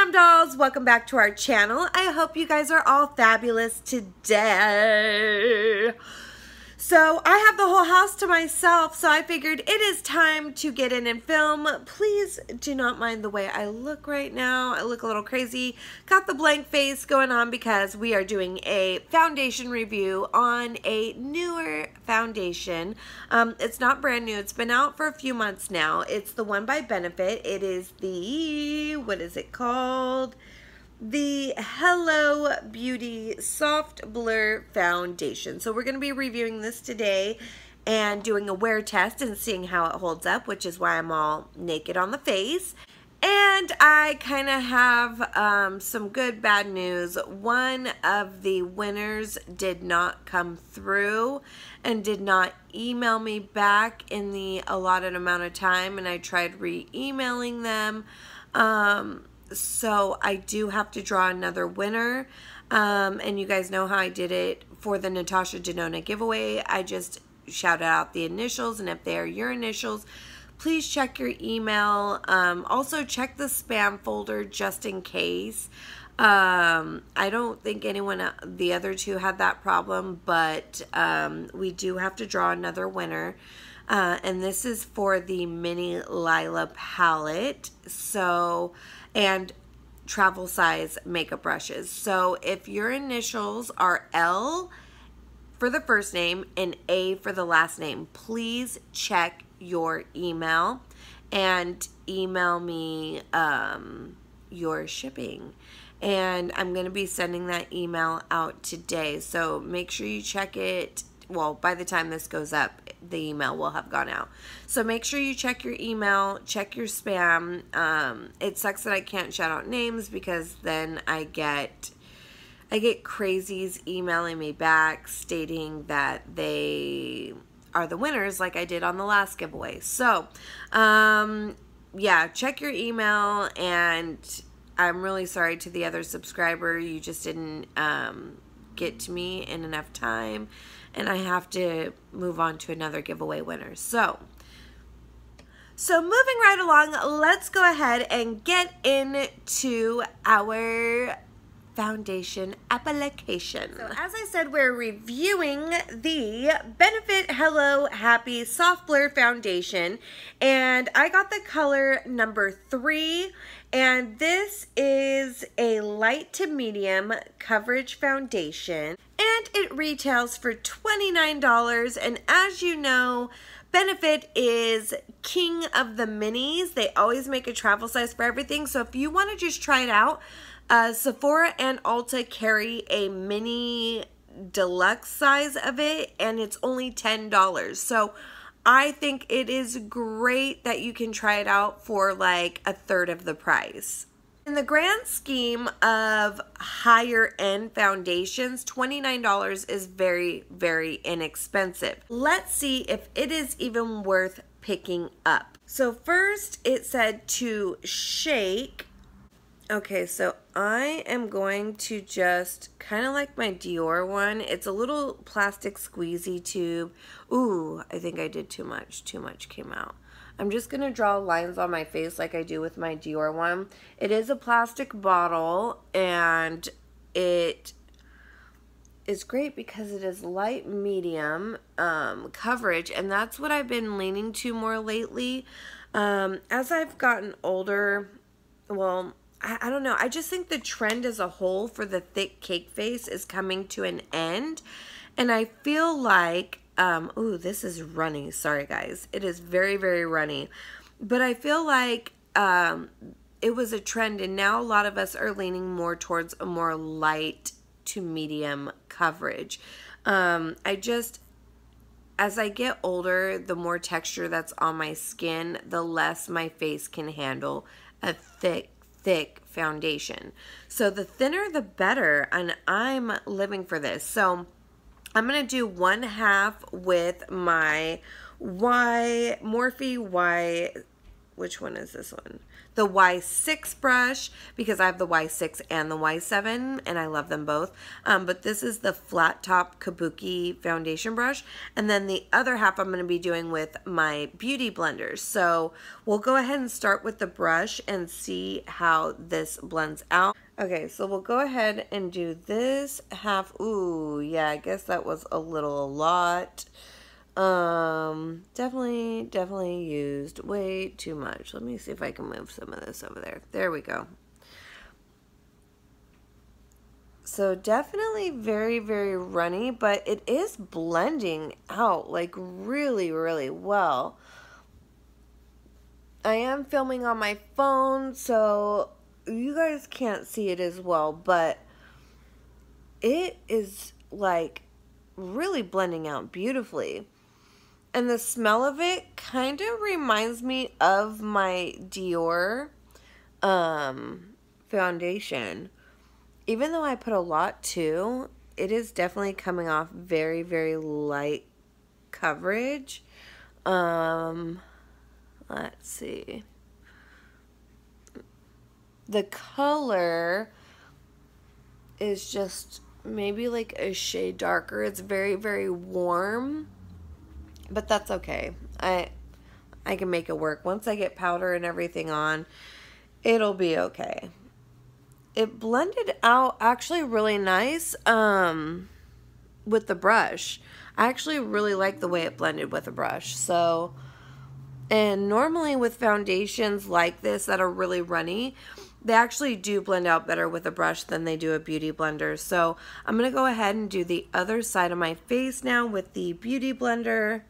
Glam Dolls, welcome back to our channel. I hope you guys are all fabulous today. So I have the whole house to myself, so I figured it is time to get in and film. Please do not mind the way I look right now. I look a little crazy. Got the blank face going on because we are doing a foundation review on a newer foundation. It's not brand new. It's been out for a few months now. It's the one by Benefit. It is the, what is it called? The Hello Beauty Soft Blur Foundation. So we're going to be reviewing this today and doing a wear test and seeing how it holds up, which is why I'm all naked on the face. And I kind of have some good, bad news. One of the winners did not come through and did not email me back in the allotted amount of time, and I tried re-emailing them. So I do have to draw another winner, and you guys know how I did it for the Natasha Denona giveaway. I just shouted out the initials, and if they are your initials, please check your email. Also check the spam folder just in case. I don't think anyone, the other two, had that problem, but we do have to draw another winner. And this is for the Mini Lila palette. So, and travel size makeup brushes. So if your initials are L for the first name and A for the last name, please check your email and email me your shipping. And I'm going to be sending that email out today. So make sure you check it. Well, by the time this goes up, the email will have gone out. So make sure you check your email, check your spam. It sucks that I can't shout out names because then I get crazies emailing me back stating that they are the winners like I did on the last giveaway. So, yeah, check your email, and I'm really sorry to the other subscriber. You just didn't get to me in enough time, and I have to move on to another giveaway winner. So moving right along, let's go ahead and get into our foundation application. So as I said, we're reviewing the Benefit Hello Happy Soft Blur Foundation, and I got the color number 3, and this is a light to medium coverage foundation, and it retails for $29. And as you know, Benefit is king of the minis. They always make a travel size for everything. So if you want to just try it out, Sephora and Ulta carry a mini deluxe size of it, and it's only $10. So I think it is great that you can try it out for like a third of the price. In the grand scheme of higher end foundations, $29 is very, very inexpensive. Let's see if it is even worth picking up. So first it said to shake. Okay, so I am going to just kind of like my Dior one. It's a little plastic squeezy tube. Ooh, I think I did too much. Too much came out. I'm just going to draw lines on my face like I do with my Dior one. It is a plastic bottle, and it is great because it is light medium coverage, and that's what I've been leaning to more lately. As I've gotten older, well, I don't know. I just think the trend as a whole for the thick cake face is coming to an end. And I feel like, ooh, this is runny. Sorry, guys. It is very, very runny. But I feel like it was a trend, and now a lot of us are leaning more towards a more light to medium coverage. As I get older, the more texture that's on my skin, the less my face can handle a thick foundation. So the thinner the better, and I'm living for this. So I'm going to do 1/2 with my Morphe which one is this one? The Y6 brush, because I have the Y6 and the Y7 and I love them both. But this is the flat top Kabuki foundation brush. And then the other half I'm going to be doing with my beauty blenders. So we'll go ahead and start with the brush and see how this blends out. Okay, so we'll go ahead and do this half. Ooh, yeah, I guess that was a lot. Definitely used way too much. Let me see if I can move some of this over there. There we go. So definitely very, very runny, but it is blending out like really, really well. I am filming on my phone, so you guys can't see it as well, but it is like really blending out beautifully. And the smell of it kind of reminds me of my Dior foundation. Even though I put a lot too, it is definitely coming off very, very light coverage. Let's see. The color is just maybe like a shade darker. It's very, very warm. But that's okay. I can make it work. Once I get powder and everything on, it'll be okay. It blended out actually really nice with the brush. I actually really like the way it blended with the brush. So, and normally with foundations like this that are really runny, they actually do blend out better with a brush than they do a beauty blender. So I'm going to go ahead and do the other side of my face now with the beauty blender.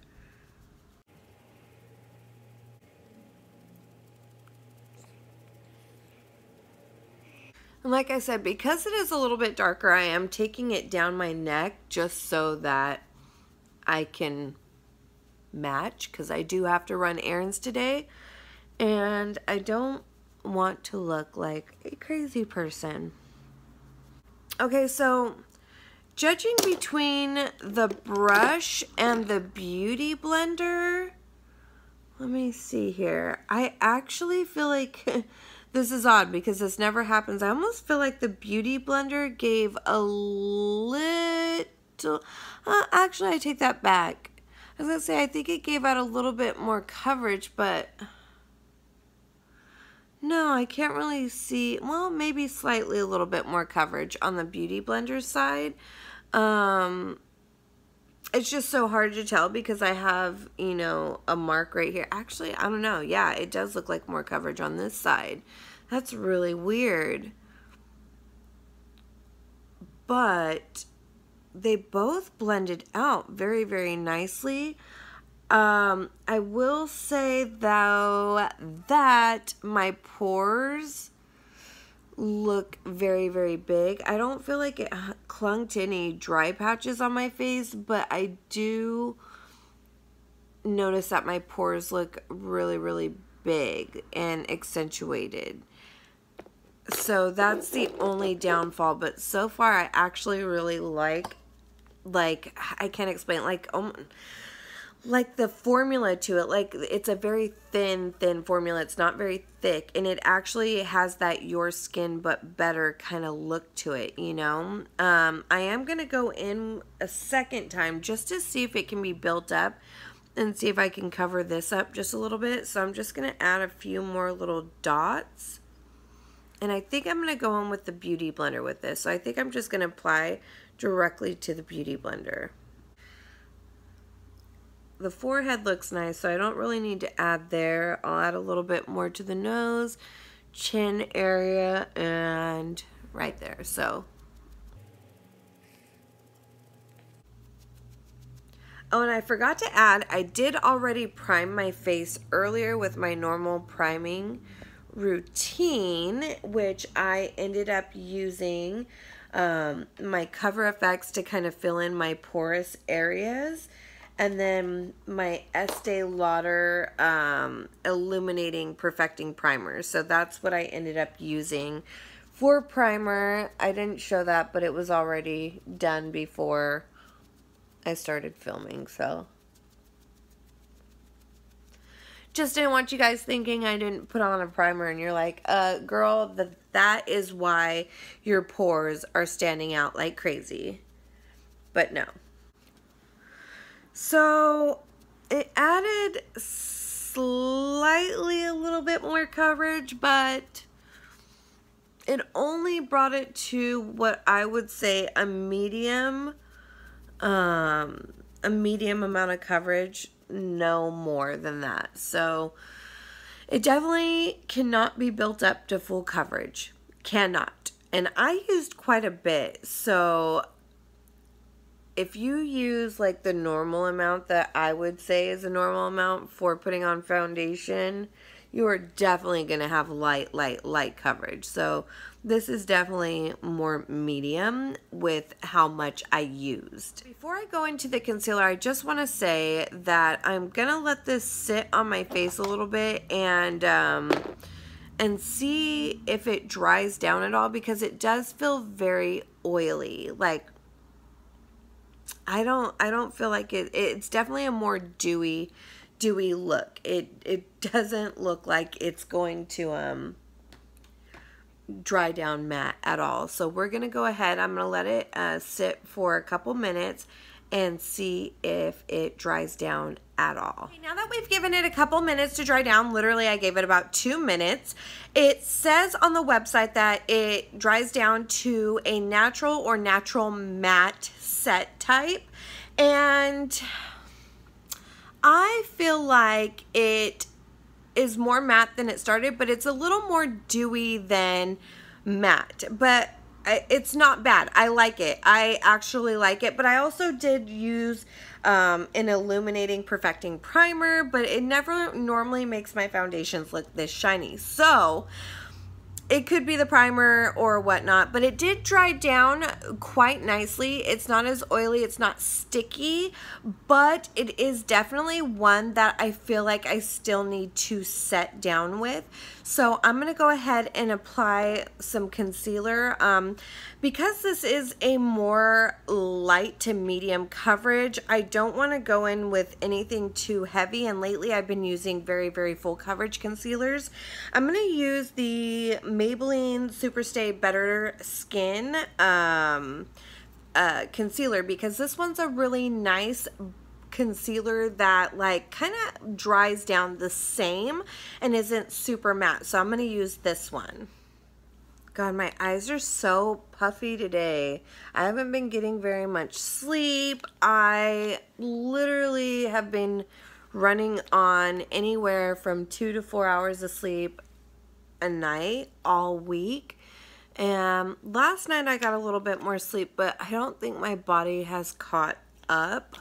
And like I said, because it is a little bit darker, I am taking it down my neck just so that I can match, because I do have to run errands today. And I don't want to look like a crazy person. Okay, so judging between the brush and the beauty blender, let me see here. I actually feel like... This is odd because this never happens. I almost feel like the beauty blender gave a little... actually, I take that back. I was going to say, I think it gave out a little bit more coverage, but... No, I can't really see... Well, maybe slightly a little bit more coverage on the beauty blender side. It's just so hard to tell because I have, you know, a mark right here. Actually, I don't know. Yeah, it does look like more coverage on this side. That's really weird. But they both blended out very, very nicely. I will say, though, that my pores look very, very big. I don't feel like it clung to any dry patches on my face, but I do notice that my pores look really, really big and accentuated. So that's the only downfall, but so far I actually really like I can't explain, like the formula to it. Like, it's a very thin formula. It's not very thick, and it actually has that your skin but better kind of look to it, you know. I am going to go in a second time just to see if it can be built up and see if I can cover this up just a little bit. So I'm just going to add a few more little dots. And I think I'm going to go in with the beauty blender with this. So I think I'm just going to apply directly to the beauty blender. The forehead looks nice, so I don't really need to add there. I'll add a little bit more to the nose, chin area, and right there. So, oh, and I forgot to add, I did already prime my face earlier with my normal priming routine, which I ended up using my Cover FX to kind of fill in my porous areas. And then my Estee Lauder Illuminating Perfecting Primer. So that's what I ended up using for primer. I didn't show that, but it was already done before I started filming. So Just didn't want you guys thinking I didn't put on a primer and you're like, girl, that is why your pores are standing out like crazy. But no. So it added slightly a little bit more coverage, but it only brought it to what I would say a medium amount of coverage, no more than that. So it definitely cannot be built up to full coverage. Cannot. And I used quite a bit. So if you use like the normal amount that I would say is a normal amount for putting on foundation, you are definitely going to have light coverage. So this is definitely more medium with how much I used. Before I go into the concealer, I just want to say that I'm going to let this sit on my face a little bit and see if it dries down at all, because it does feel very oily. Like, I don't feel like it's definitely a more dewy look. It doesn't look like it's going to dry down matte at all. So we're gonna go ahead, I'm gonna let it sit for a couple minutes and see if it dries down at all. Okay, now that we've given it a couple minutes to dry down, literally I gave it about 2 minutes, it says on the website that it dries down to a natural or natural matte set type, and I feel like it is more matte than it started, but it's a little more dewy than matte, but it's not bad. I like it. I actually like it, but I also did use an illuminating perfecting primer, but it never normally makes my foundations look this shiny. So it could be the primer or whatnot, but it did dry down quite nicely. It's not as oily, it's not sticky, but it is definitely one that I feel like I still need to set down with. So I'm going to go ahead and apply some concealer. Because this is a more light to medium coverage, I don't want to go in with anything too heavy, and lately I've been using very full coverage concealers. I'm going to use the Maybelline Superstay Better Skin concealer, because this one's a really nice concealer that like kind of dries down the same and isn't super matte. So I'm going to use this one. God, my eyes are so puffy today. I haven't been getting very much sleep. I literally have been running on anywhere from 2 to 4 hours of sleep a night all week. And last night I got a little bit more sleep, but I don't think my body has caught up.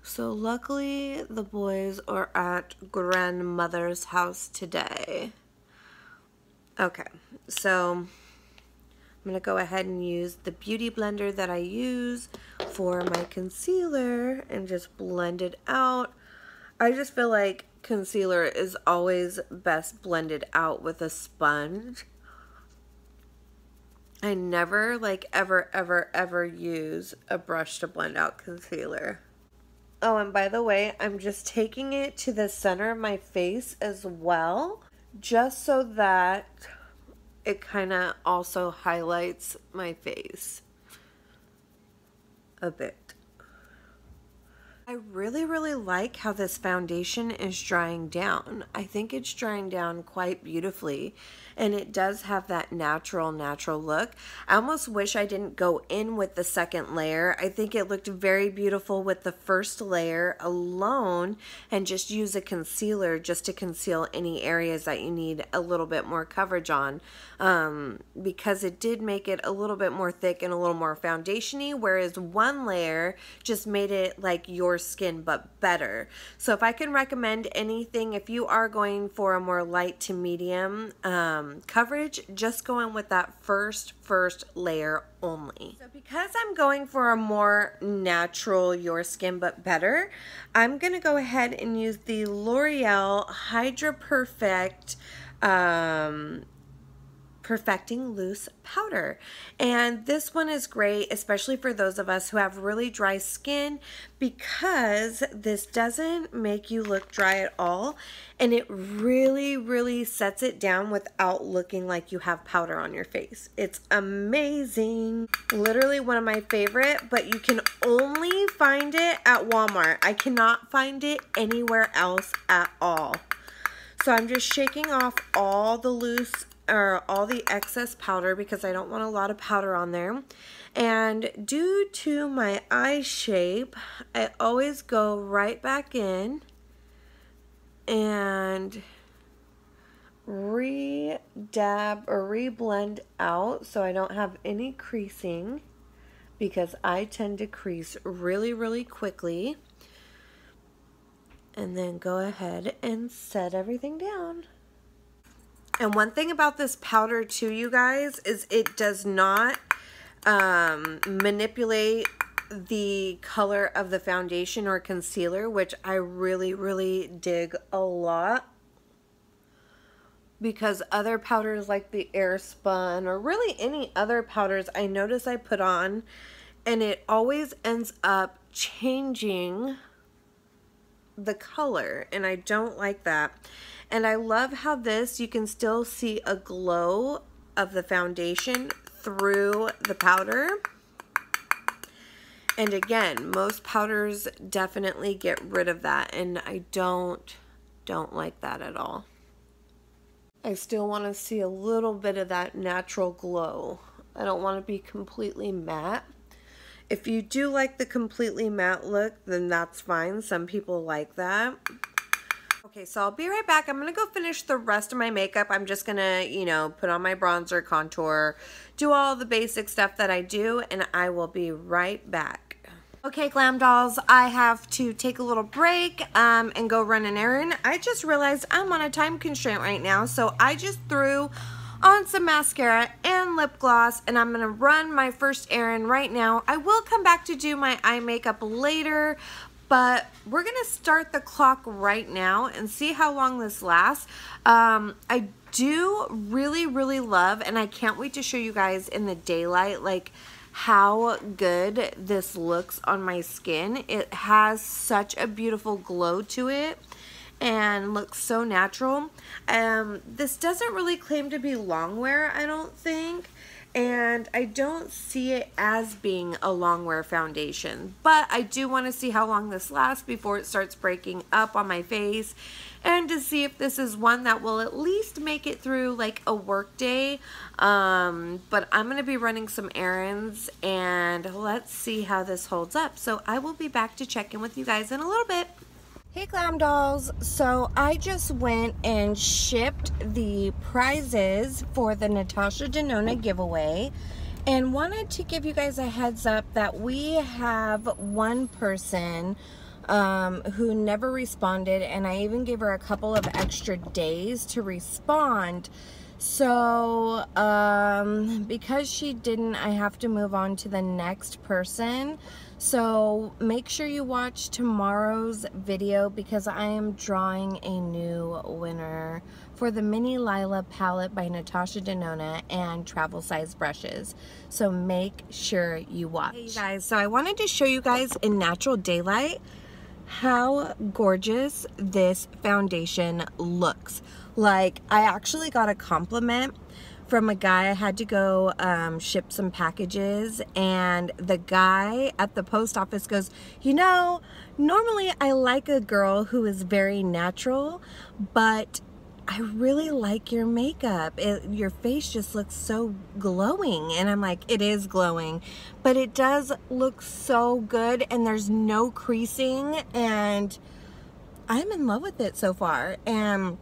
So luckily the boys are at grandmother's house today. Okay, so I'm going to go ahead and use the beauty blender that I use for my concealer and just blend it out. I just feel like concealer is always best blended out with a sponge. I never like ever use a brush to blend out concealer. Oh, and by the way, I'm just taking it to the center of my face as well, just so that it kind of also highlights my face a bit. I really like how this foundation is drying down. I think it's drying down quite beautifully, and it does have that natural look. I almost wish I didn't go in with the second layer. I think it looked very beautiful with the first layer alone, and just use a concealer just to conceal any areas that you need a little bit more coverage on, because it did make it a little bit more thick and a little more foundation-y, whereas one layer just made it like your skin but better. So if I can recommend anything, if you are going for a more light to medium coverage, just go in with that first layer only. So because I'm going for a more natural your skin but better, I'm gonna go ahead and use the L'Oreal Hydra Perfect Perfecting Loose Powder. And this one is great, especially for those of us who have really dry skin, because this doesn't make you look dry at all, and it really sets it down without looking like you have powder on your face. It's amazing. Literally one of my favorite, but you can only find it at Walmart. I cannot find it anywhere else at all. So I'm just shaking off all the excess powder because I don't want a lot of powder on there. And due to my eye shape, I always go right back in and re-dab or re-blend out so I don't have any creasing, because I tend to crease really quickly. And then go ahead and set everything down. And one thing about this powder too, you guys, is it does not manipulate the color of the foundation or concealer, which I really dig a lot, because other powders like the Airspun or really any other powders I notice I put on, and it always ends up changing the color, and I don't like that. And I love how this, you can still see a glow of the foundation through the powder. And again, most powders definitely get rid of that, and I don't like that at all. I still want to see a little bit of that natural glow. I don't want to be completely matte. If you do like the completely matte look, then that's fine. Some people like that. Okay, so I'll be right back. I'm going to go finish the rest of my makeup. I'm just going to, you know, put on my bronzer, contour, do all the basic stuff that I do, and I will be right back. Okay, Glam Dolls, I have to take a little break and go run an errand. I just realized I'm on a time constraint right now, so I just threw on some mascara and lip gloss, and I'm gonna run my first errand right now. I will come back to do my eye makeup later, but we're gonna start the clock right now and see how long this lasts. I do really love, and I can't wait to show you guys in the daylight, like how good this looks on my skin. It has such a beautiful glow to it and looks so natural. This doesn't really claim to be long wear, I don't think, and I don't see it as being a long wear foundation, but I do want to see how long this lasts before it starts breaking up on my face, and to see if this is one that will at least make it through like a work day. But I'm going to be running some errands, and let's see how this holds up. So I will be back to check in with you guys in a little bit. Hey Glam Dolls, so I just went and shipped the prizes for the Natasha Denona giveaway, and wanted to give you guys a heads up that we have one person who never responded, and I even gave her a couple of extra days to respond. So because she didn't, I have to move on to the next person. So make sure you watch tomorrow's video, because I am drawing a new winner for the Mini Lila palette by Natasha Denona and travel size brushes. So make sure you watch. Hey you guys, so I wanted to show you guys in natural daylight how gorgeous this foundation looks. Like, I actually got a compliment from a guy. I had to go ship some packages, and the guy at the post office goes, you know, normally I like a girl who is very natural, but I really like your makeup. Your face just looks so glowing. And I'm like, it is glowing, but it does look so good, and there's no creasing, and I'm in love with it so far. And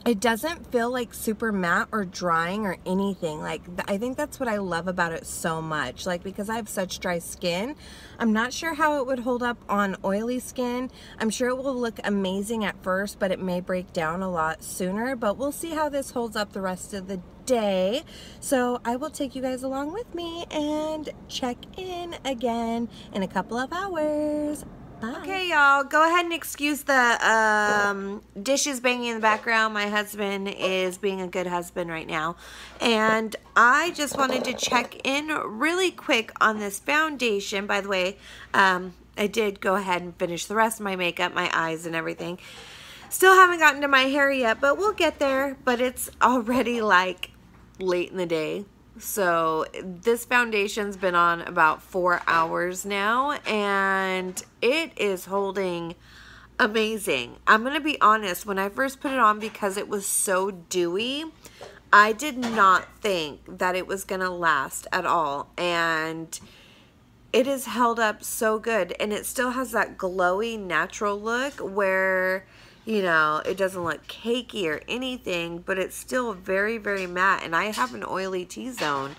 it doesn't feel like super matte or drying or anything. Like, I think that's what I love about it so much. Like, because I have such dry skin, I'm not sure how it would hold up on oily skin. I'm sure it will look amazing at first, but it may break down a lot sooner. But we'll see how this holds up the rest of the day. So I will take you guys along with me and check in again in a couple of hours. Bye. Okay, y'all, go ahead and excuse the dishes banging in the background. My husband is being a good husband right now. And I just wanted to check in really quick on this foundation. By the way, I did go ahead and finish the rest of my makeup, my eyes and everything. Still haven't gotten to my hair yet, but we'll get there. But it's already like late in the day. So this foundation's been on about 4 hours now, and it is holding amazing. I'm gonna be honest, when I first put it on, because it was so dewy, I did not think that it was gonna last at all, and it has held up so good, and it still has that glowy natural look where, you know, it doesn't look cakey or anything, but it's still very, very matte. And I have an oily T-zone,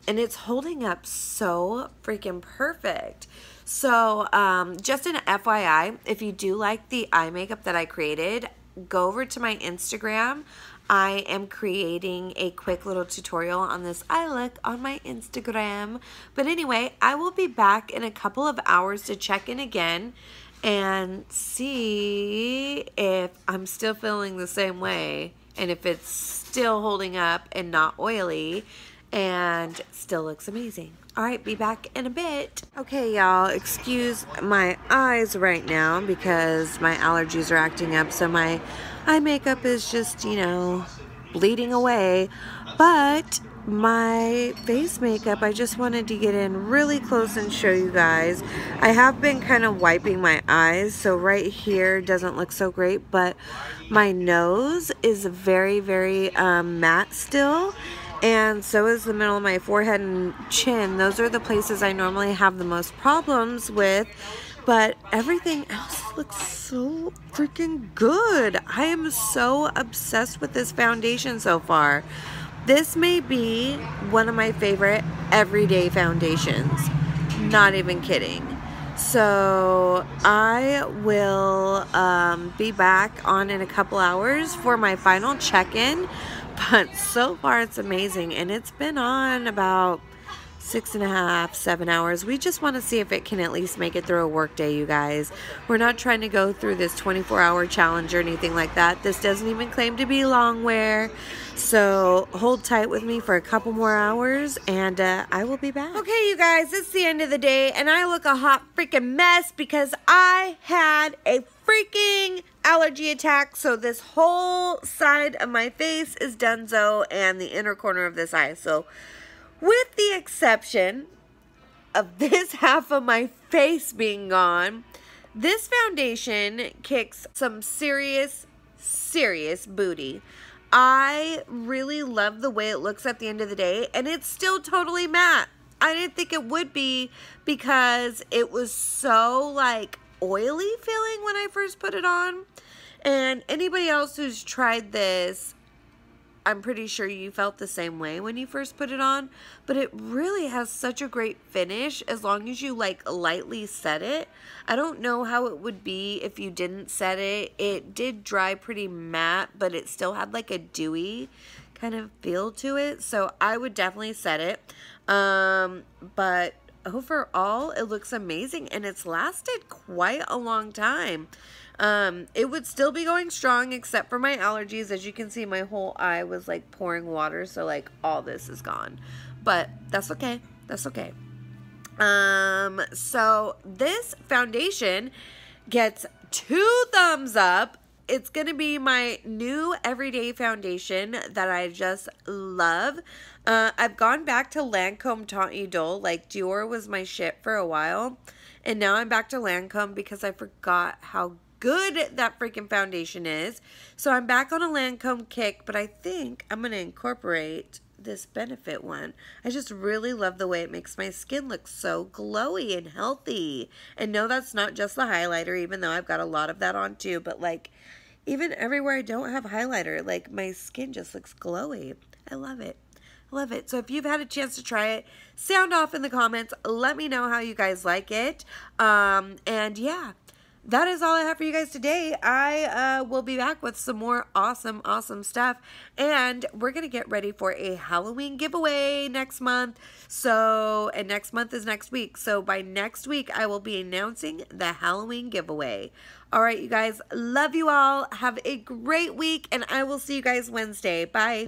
and it's holding up so freaking perfect. So, just an FYI, if you do like the eye makeup that I created, go over to my Instagram. I am creating a quick little tutorial on this eye look on my Instagram. But anyway, I will be back in a couple of hours to check in again and see if I'm still feeling the same way and if it's still holding up and not oily and still looks amazing. All right, be back in a bit. Okay, y'all, excuse my eyes right now because my allergies are acting up, so my eye makeup is just, you know, bleeding away. But my face makeup, I just wanted to get in really close and show you guys. I have been kind of wiping my eyes, so right here doesn't look so great, but my nose is very, very matte still, and so is the middle of my forehead and chin. Those are the places I normally have the most problems with, but everything else looks so freaking good. I am so obsessed with this foundation so far. This may be one of my favorite everyday foundations. Not even kidding. So I will be back on in a couple hours for my final check-in. But so far it's amazing. And it's been on about 6.5, 7 hours. We just want to see if it can at least make it through a work day, you guys. We're not trying to go through this 24-hour challenge or anything like that. This doesn't even claim to be long wear. So hold tight with me for a couple more hours and I will be back. Okay, you guys, it's the end of the day and I look a hot freaking mess because I had a freaking allergy attack. So this whole side of my face is donezo and the inner corner of this eye. So with the exception of this half of my face being gone, this foundation kicks some serious booty. I really love the way it looks at the end of the day, and it's still totally matte. I didn't think it would be because it was so like oily feeling when I first put it on. And anybody else who's tried this, I'm pretty sure you felt the same way when you first put it on, but it really has such a great finish as long as you like lightly set it. I don't know how it would be if you didn't set it. It did dry pretty matte, but it still had like a dewy kind of feel to it, so I would definitely set it. But overall, it looks amazing and it's lasted quite a long time. It would still be going strong except for my allergies. As you can see, my whole eye was like pouring water, so like all this is gone, but that's okay. That's okay. So this foundation gets 2 thumbs up. It's gonna be my new everyday foundation that I just love. I've gone back to Lancome Taunt You Dull. Like Dior was my shit for a while, and now I'm back to Lancome because I forgot how good that freaking foundation is. So I'm back on a Lancome kick, but I think I'm going to incorporate this Benefit one. I just really love the way it makes my skin look so glowy and healthy. And no, that's not just the highlighter, even though I've got a lot of that on too, but like even everywhere I don't have highlighter, like my skin just looks glowy. I love it. I love it. So if you've had a chance to try it, sound off in the comments. Let me know how you guys like it. And yeah. that is all I have for you guys today. I will be back with some more awesome stuff, and we're gonna get ready for a Halloween giveaway next month. So, and next month is next week, so by next week I will be announcing the Halloween giveaway. All right, you guys, love you all. Have a great week, and I will see you guys Wednesday. Bye.